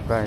Bye.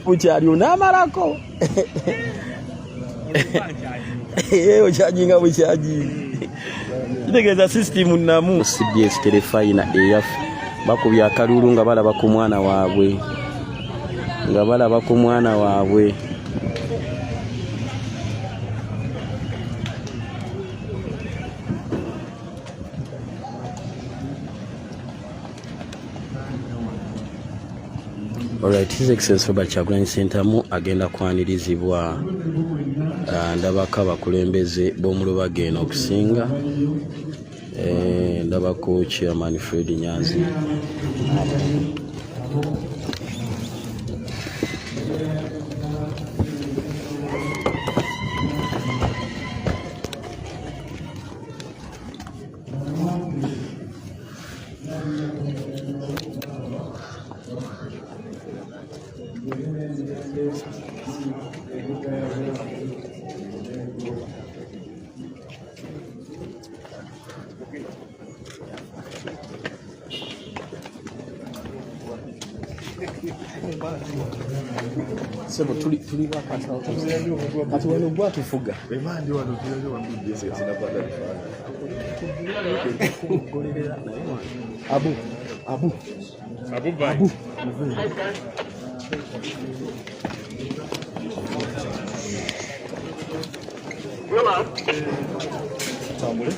Ukyali onamalako okyajinga bwekyaji kitegeeza system namu CBS telefayina eyafu bakubya akalulu nga balaba ku mwana waabwe Alright, His Excellency Robert Kyagulanyi Ssentamu agenda kwanirizibwa ndabako abakulembeze b'omu Rubaga eno okusinga ndabako Chairman Fred Nyanzi Sebo tuli wakasa ati wano gwa tufuga bemandi wano tulio wambije zina bada golelera abu Mama tambule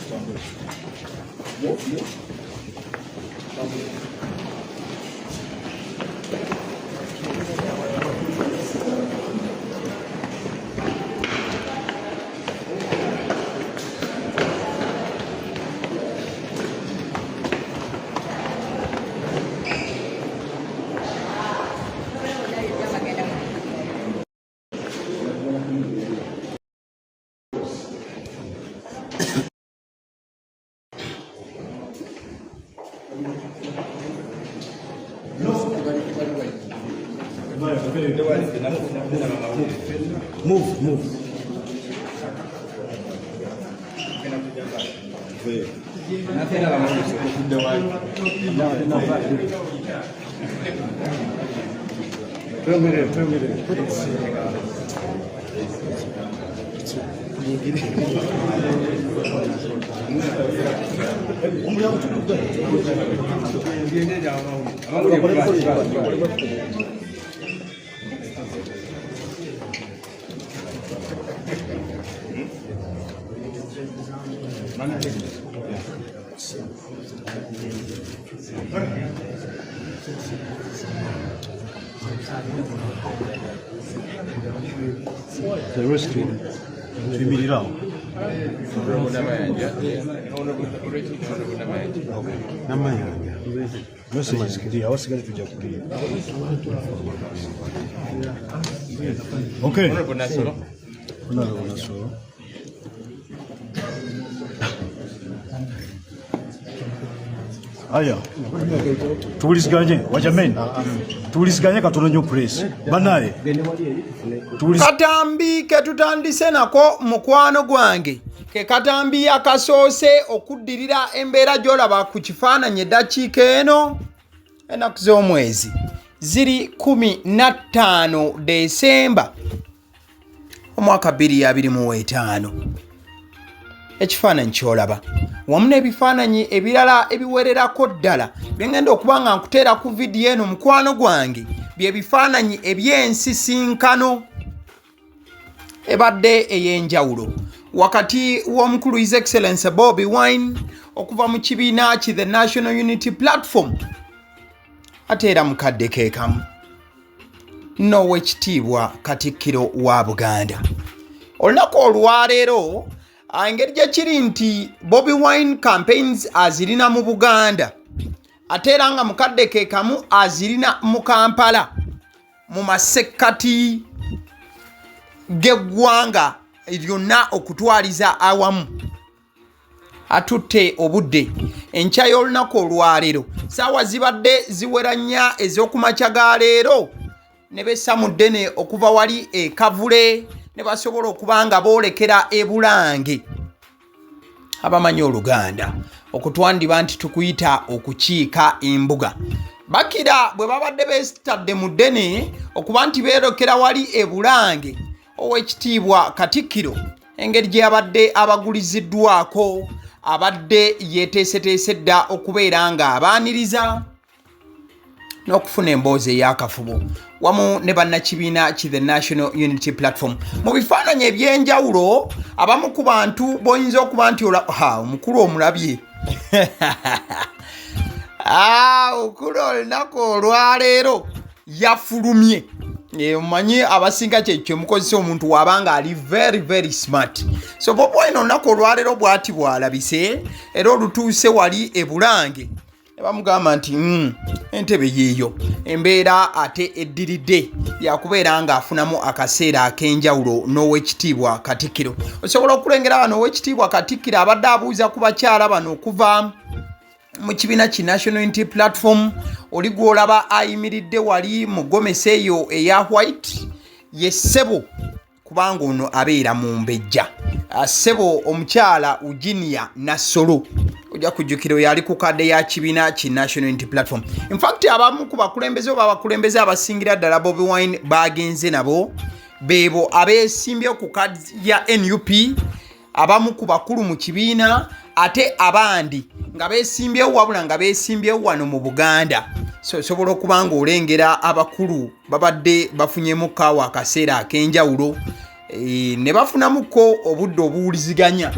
Move. The rescue. Bibilirao. Namayanja. Message kidi awasigale tujja kulia. Okay. Honorable Nasoro. Aya. Tuwuliziganye wajameni. Tuwuliziganye katono nyo press. Banaye. Katambi ketutandise nako mukwano gwange. Ke katambi akasoose okuddirira embeera gy'olaba ku kifaananyi eddakiika eno ennaku z'omwezi ziri 15 Desemba omwaka 2025. Ekifaananyi ky'olaba wamu n'ebifaananyi ebirala ebiwererako ddala byengenda okuba nga nkuteera ku vidiyo eno mukwano gwange bye bifaananyi eby'ensisinkano ebadde ey'enjawulo wakati w'omukulu His Excellency Bobi Wine okuva mu kibiina ki the National Unity Platform ate era mukadde keekamu n'owekitiibwa Katikkiro wa Buganda. Olunaku olwaleero engeri gye kiri nti Bobi Wine campaigns azirina mu Buganda ate era nga mukadde keekamu azirina mu Kampala mu masekkati g'eggwanga lyonna okutwaliza awamu atutte obudde enkya y'olunaku olwaleero saawa zibadde ziwera nnya ez'okumakya ga leero ne bessa mu ddene okuva wali e Kavule ne basobola okuba nga boolekera e Bulange. Abamanyi Oluganda okutwandiba nti tukuyita okukiika embuga bakira bwe babadde beesitadde mu ddene okuba nti beerokera wali e Bulange Oweekitiibwa Katikkiro engeri gye yabadde abaguliziddwako abadde yeeteeseteese dda okubeera nga abaaniriza n'okufuna emboozi eyakafubo wamu ne bannakibiina ki the National Unity Platform. Mu bifaananyi eby'enjawulo abamu ku bantu boyinza okuba nti omukulu omulabye okulu olunaku olwaleero yafulumye. Omanyi abasinga kye mukozesa omuntu wabanga ali very very smart. So Bobi Wine olunaku olwaleero bw'ati bw'alabise era olutuuse wali e Bulange ne bamugamba nti entebe yeeyo embeera ate eddiridde yakubeera ng'afunamu akaseera ak'enjawulo n'Oweekitiibwa Katikkiro. Osobola okulengera wano Oweekitiibwa Katikkiro abadde abuuza ku bakyala bano okuva mu kibiina ki National Unity Platform oli gw'olaba ayimiridde wali mu gomesi eyo eya white ye ssebo kubanga ono abeera mu mbejja. Ssebo omukyala Ujinia Nassolo ojja kujjukira yali ku kadde ya kibiina ki National Unity Platform. In fact abamu ku bakulembeze oba abakulembeze abasingira ddala Bobi Wine bagenze nabo beebo abeesimbye ku kadde ya NUP, abamu ku bakulu mu kibiina ate abandi nga beesimbyewo wabula nga beesimbyewo wano mu Buganda. So osobola okuba nga olengera abakulu babadde bafunyemu kaawa akaseera ak'enjawulo ne bafunamuko obudde obuwuliziganya.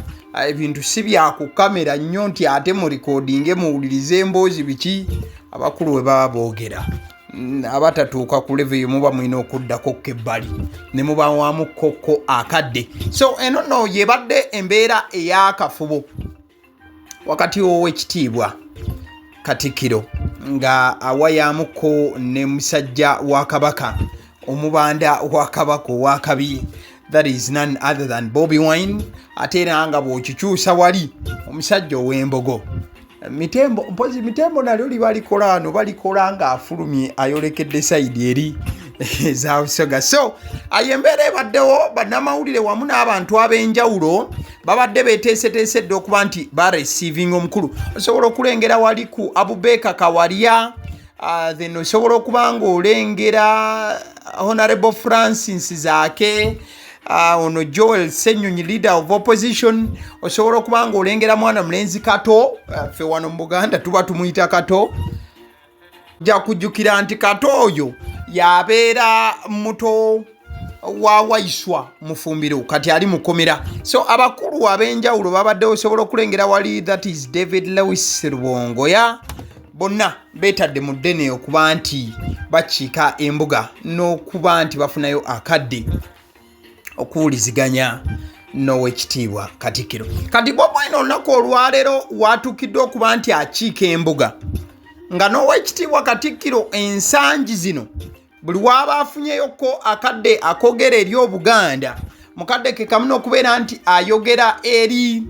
Ebintu si bya ku kamera nnyo nti ate mu recording muwulirize emboozi biki abakulu we baba boogera. Abatatuuka ku level yo muba mulina okuddako kebbali ne muba wamu kokko akadde. So eno no yebadde embeera eyakafubo wakati w'Oweekitiibwa Katikkiro nga awayamuko ne musajja wa Kabaka omubanda wa Kabaka owakabi, that is none other than Bobi Wine. Ate era nga bw'okikyusa wali omusajja ow'embogo Mitembo, mpozi Mitembo nalyo libalikola ano balikola nga afulumye ayolekedde sayidi eri za Busoga. So ayembeera ebaddewo bannamawulire wamu n'abantu ab'enjawulo babadde beeteeseteesedde okuba nti bareceiving omukulu. Osobola okulengera wali ku Abubeka Kawaria, then osobola okuba nga olengera Honorable Francis Zaake, ono Joel Senyonyi leader of opposition. Osobola okuba nga olengera mwana mulenzi Kato, ffe wano mu Buganda tuba tumuyita Kato. Ja kujjukira nti Kato oyo yabeera muto wa Waiswa Mufumbiro kati ali mukomera. So abakulu ab'enjawulo babadde osobola okulengera wali, that is David Lewis Rubongoya, bonna beetadde mu ddene okuba nti bakiika embuga n'okuba nti bafunayo akadde okuwuliziganya n'Oweekitiibwa Katikkiro. Kati Bobi Wine olunaku olwaleero watuukiddwa okuba nti akiika embuga nga n'Oweekitiibwa Katikkiro ensangi zino buli waba afunyeyoko akadde akogera eri Obuganda mukadde ke kamu n'okubeera nti ayogera eri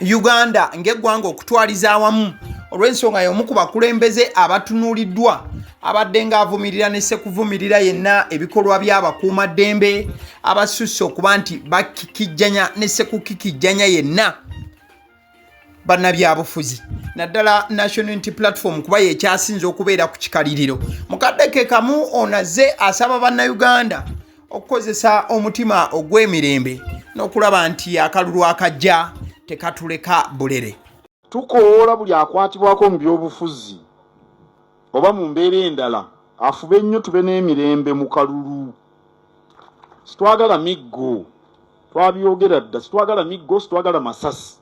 Uganda ng'eggwanga okutwaliza awamu olw'ensonga y'omu ku bakulembeze abatunuuliddwa abadde ng'avumirira ne sekuvumirira yenna ebikolwa by'abakuumaddembe abasusse okuba nti bakikijjanya ne sekukikijjanya yenna bannabyabufuzi naddala National Unity Platform kuba yekyasinze okubeera ku kikaliriro. Mukadde ke kamu onaze asaba bannayuganda okukozesa omutima ogw'emirembe n'okulaba nti akalulu akajja tekatuleka bulere. Tukoola buli akwatibwako mu byobufuzi oba mu mbeera endala afube nnyo tube n'emirembe mu kalulu. Situwagala miggo, twabyogera dda, situwagala miggo, situwagala masasi,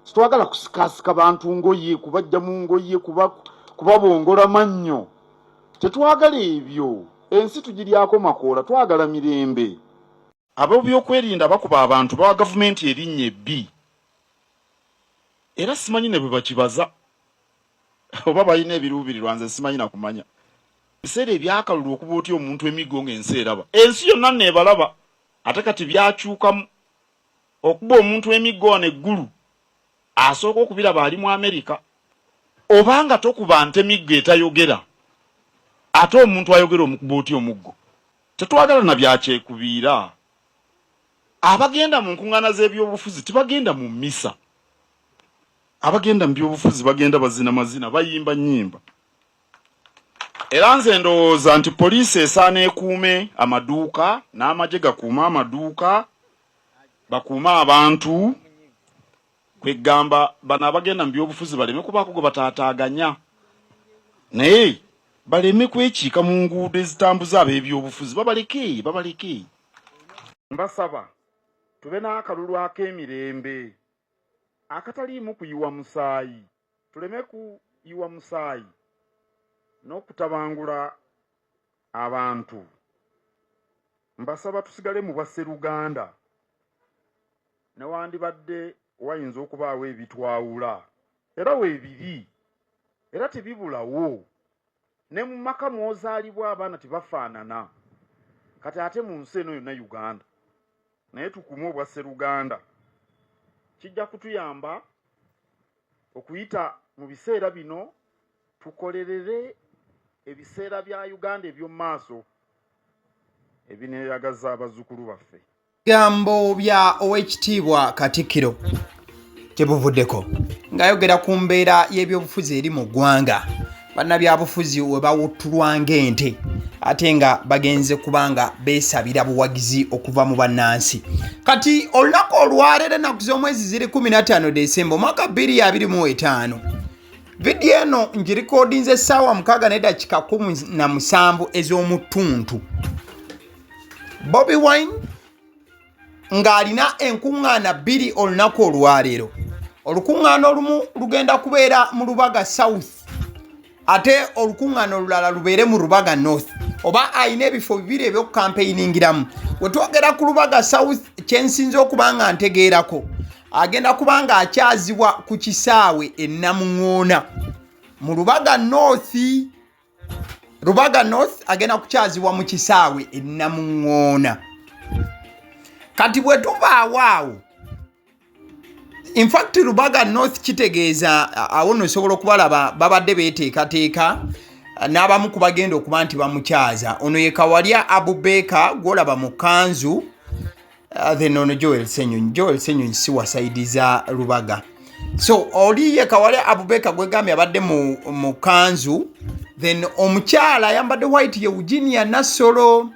situwagala kusikasika bantu ngoye, kubajja mu ngoye, kubabongola mannyo. Tetwagala ebyo, ensi tugiryako makoola, twagala mirembe. Ab'ebyokwerinda bakuba abantu bawa gavumenti erinnya ebbi. Era simanyi ne bwe bakibaza oba balina ebiruubirirwa, nze simanyi na kumanya. Biseera ebyakalulu okuba otya omuntu emiggo ng'ensi eraba. Ensi yonna neebalaba ate kati byakyuka okuba omuntu emiggo neggulu asooka okubiraba ali mu Amerika obanga tokuba nte miggo etayogera ate omuntu ayogera omukuba oti omuggo tetwagala na byakyekubiira abagenda mu nkuŋŋaana z'ebyobufuzi tibagenda mu mmisa abagenda mu byobufuzi bagenda bazina mazina bayimba nnyimba era nze ndowooza nti poliisi esaana ekuume amaduuka n'amagye gakuuma amaduuka bakuuma abantu kwegamba bano abagenda mu byobufuzi baleme kubaako gwe bataataaganya naye baleme kwekiika mu nguudo ezitambuza ab'ebyobufuzi babaleke mbasaba tube n'akalulu ak'emirembe akataliimu kuyiwa musaayi tuleme kuyiwa musaayi n'okutabangula abantu mbasaba tusigale mu bwasseruganda newandibadde wayinza okubaawo ebitwawula era weebiri era tebibulawo ne mu maka mwozaalibwa abaana tebafaanana kati ate mu nsi eno yonna Uganda naye tukume obwasseruganda kijja kutuyamba okuyita mu biseera bino tukolerere ebiseera bya Uganda eby'omu maaso ebineeyagaza abazzukulu baffe. Bigambo bya Oweekitiibwa Katikkiro tebuvuddeko ng'ayogera ku mbeera y'ebyobufuzi eri mu ggwanga bannabyabufuzi we bawuttulwa ng'ente ate nga bagenze kubanga beesabira buwagizi okuva mu bannansi. Kati olunaku olwaleero ennaku z'omwezi ziri 15 Desemba omwaka 2025 vidiyo eno ngirikodinze essaawa 6:17 ez'omutuntu. Bobi Wine ng'alina enkuŋŋaana 2 olunaku olwaleero. Olukuŋŋaana olumu lugenda kubeera mu Rubaga South ate olukuŋŋaana olulala lubeere mu Rubaga North. Oba ayina ebifo 2 ebyokukampeyiningiramu. We twogera ku Rubaga South kyensinza okuba nga ntegeerako agenda kuba nga akyazibwa ku kisaawe e Namuŋŋoona. Mu Rubaga North agenda kukyazibwa mu kisaawe e Namuŋŋoona. Kati bwe tubaawo awo in fact Rubaga North kitegeeza awo no osobola okubalaba babadde beeteekateeka n'abamu ku bagenda okuba nti bamukyaza. Ono ye Kawalya Abubeka gwolaba mu kanzu then ono Joel Senyonyi si wasaidiza Rubaga. So oli ye Kawalya Abubeka gwegambye abadde mu kanzu, then omukyala ayambadde white ye Eugenia Nassolo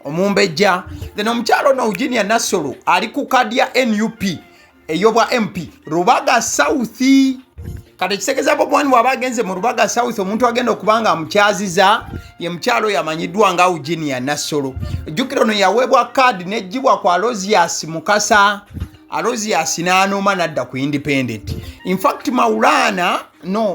omumbejja. Then omukyala ono Eugenia Nassolo ali ku kadi ya NUP eyobwa MP Rubaga South. Kati kisekeeza Bobi Wine bw'aba agenze mu Rubaga South omuntu agenda okubanga amukyaziza ye mukyalo yamanyiddwa nga Eugenia Nassolo. Jjukira ono yaweebwa kadi n'eggyibwa kwa Aloysius Mukasa. Aloysius n'anooma n'adda ku Independent. In fact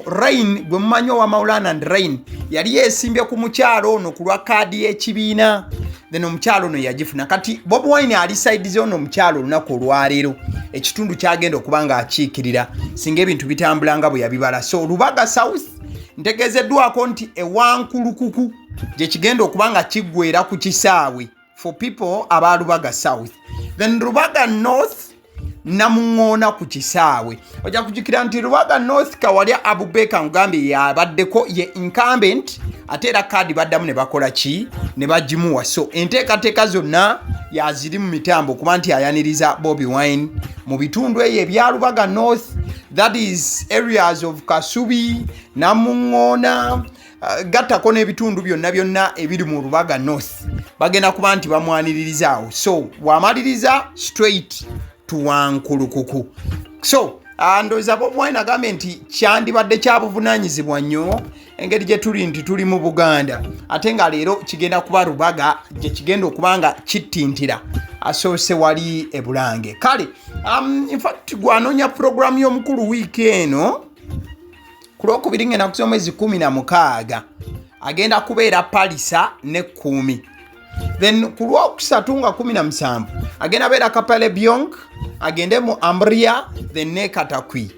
Rain gwe mumanyi owa Maulana and Rain yali yeesimbye ku mukyalo ono ku lwa kadi y'ekibiina. Then omukyalo ono yagifuna. Kati Bobi Wine alisaidize ono omukyalo olunaku olwaleero ekitundu kyagenda okuba nga akiikirira singa ebintu bitambula nga bwe yabibala. So Rubaga South ntegeezeddwako nti ewankulukuku gye kigenda okuba nga kiggweera ku kisaawe for people aba Rubaga South. Then Rubaga North Namuŋŋoona ku kisaawe. Ojja kujjukira nti Rubaga North Kawalya Abubeka ngambye yabaddeko ye incumbent ate era kadi baddamu ne bakola ki ne bagimuwa. So enteekateeka zonna yaziri mu mitambo kuba nti ayaniriza Bobi Wine mu bitundu ebyo ebya Rubaga North, that is areas of Kasubi, Namuŋŋoona, gattako n'ebitundu byonna ebiri mu Rubaga North bagenda kuba nti bamwaniririzaawo. So bw'amaliriza straight tuwankulukuku. So ndowooza Bobi Wine agambye nti kyandibadde kya buvunaanyizibwa nnyo engeri gye tuli nti tuli mu Buganda ate nga leero kigenda kuba Rubaga gye kigenda okuba nga kittintira asoose wali e Bulange. Kale in fact gwanoonya programu y'omukulu wiiki eno ku Lwokubiri ng'ennaku z'omwezi 16 agenda kubeera Palisa ne Kkuumi. Then ku Lwokusatu nga 17 agenda beera Kapale Byong, agende mu Ambria, then ne Katakwi.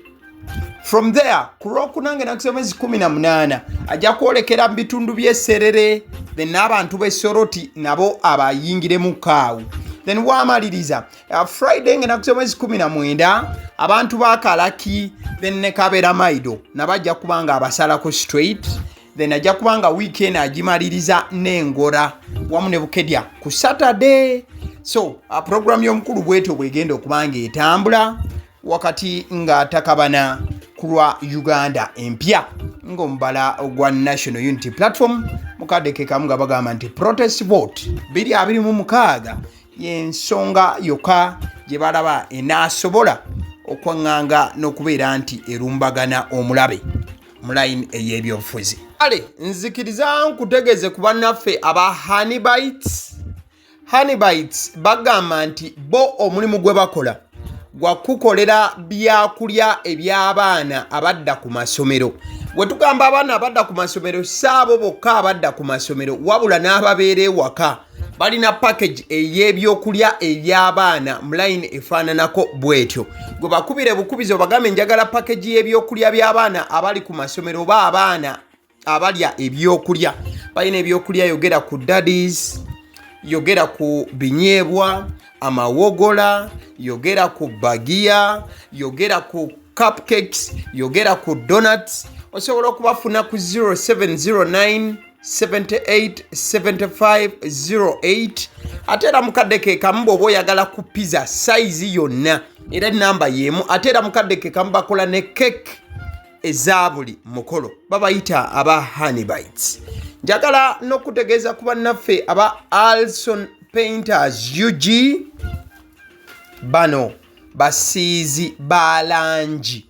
From there ku Lwokuna ng'ennaku z'omwezi 18 ajja kwolekera mu bitundu by'e Serere, then n'abantu b'e Soroti nabo abayingiremu kaawu. then wamaliriza Friday ng'ennaku z'omwezi 19 abantu ba Kalaki then ne Kabera Maido nabajja kubanga abasalako straight then ajja kubanga weekend agimaliriza n'engora wamu ne Bukedya ku Saturday. So program y'omukulu bwetyo bwegenda okubanga etambula wakati nga takabana kulwa Uganda empya ng'omubala ogwa National Unity Platform mukadde ke kamu nga bagamba nti protest vote 2026 y'ensonga yokka gye balaba enaasobola okwaŋŋanga n'okubeera nti erumbagana omulabe mu line ey'ebyobufuzi. Ale nzikiriza nkutegeeze ku bannaffe aba Honeybites bagamba nti bo omulimu gwe bakola gwa kukolera byakulya eby'abaana abadda ku masomero. Bwe tugamba abaana abadda ku masomero saabo bokka abadda ku masomero wabula n'ababeera ewaka balina package ey'ebyokulya eby'abaana mu line efaananako bwetyo. Gwe bakubire bukubizo bagambe njagala package y'ebyokulya by'abaana abali ku masomero ba abaana abalya ebyokulya. Balina ebyokulya yogera ku daddies, yogera ku binyeebwa, amawogola, yogera ku bagia, yogera ku cupcakes, yogera ku donuts. Osobola okubafuna ku 0709 787508 ate era mukadde ke kamu bw'oba oyagala ku pizza size yonna era namba y'emu. Ate era mukadde ke kamu bakola ne cake eza buli mukolo babayita aba Honeybites. Njagala n'okutegeeza ku bannaffe aba Alson Painters UG bano basiizi ba langi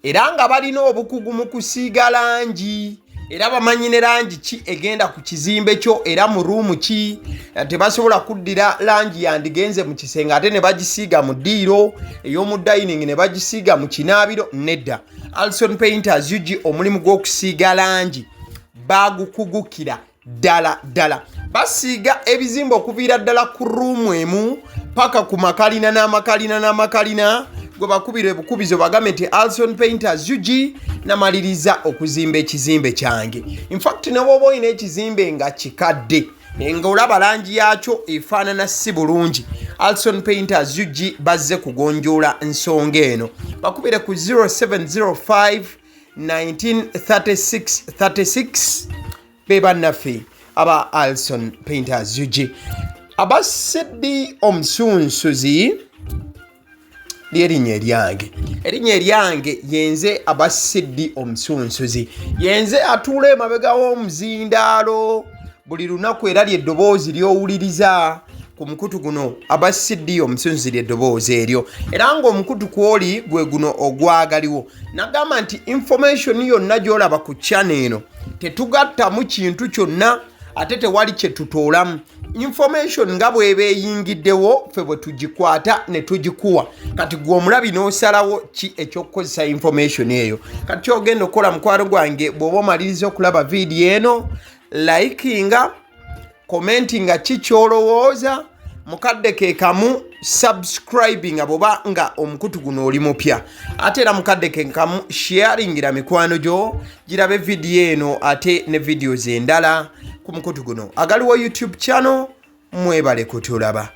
era nga balina obukugu mu kusiiga langi era bamanyi ne langi ki egenda ku kizimbe kyo era mu ruumu ki. Tebasobola kuddira langi yandigenze mu kisenge ate ne bagisiiga mu ddiiro ey'omu dining ne bagisiiga mu kinaabiro nedda. Alson Painters UG omulimu gw'okusiiga langi bagukugukira ddala. Basiiga ebizimbe okuviira ddala ku ruumu emu paka ku makalina n'amakalina. Gwe bakubire bukubizo bagambe nti Alson Painters UG namaliriza okuzimba ekizimbe kyange. In fact ne bw'oba olina ekizimbe nga kikadde nga olaba langi yakyo efaanana si bulungi, Alson Painters UG bazze kugonjoola ensonga eno. Bakubire ku 0705 193636 be bannaffe aba Alson Painters UG. Aba Sidi Omusunsuzi erinnya eryange yenze aba Sidi Omusunsuzi yenze atuula emabega w'omuzindaalo buli lunaku era ly'eddoboozi ly'owuliriza ku mukutu guno aba Sidi Omusunsuzi ly'eddoboozi eryo era ng'omukutu kwoli gwe guno ogwagaliwo. Nagamba nti information yonna gy'olaba ku channel eno tetugattamu kintu kyonna ate tewali kye tutoolamu. Information nga bw'eba eyingiddewo ffe bwe tugikwata ne tugikuwa. Kati gwe omulabi n'osalawo ki eky'okukozesa information eyo. Kati ky'ogenda okukola mukwano gwange bw'oba omaliriza okulaba vidiyo eno, likinga, commentinga ki ky'olowooza, mukadde ke kamu subscribinga bw'oba nga omukutu guno oli mupya. Ate era mukadde ke kamu sharingira mikwano gyo girabe vidiyo eno ate ne videos endala ku mukutu guno. Agaliwo YouTube channel mwebale kutulaba.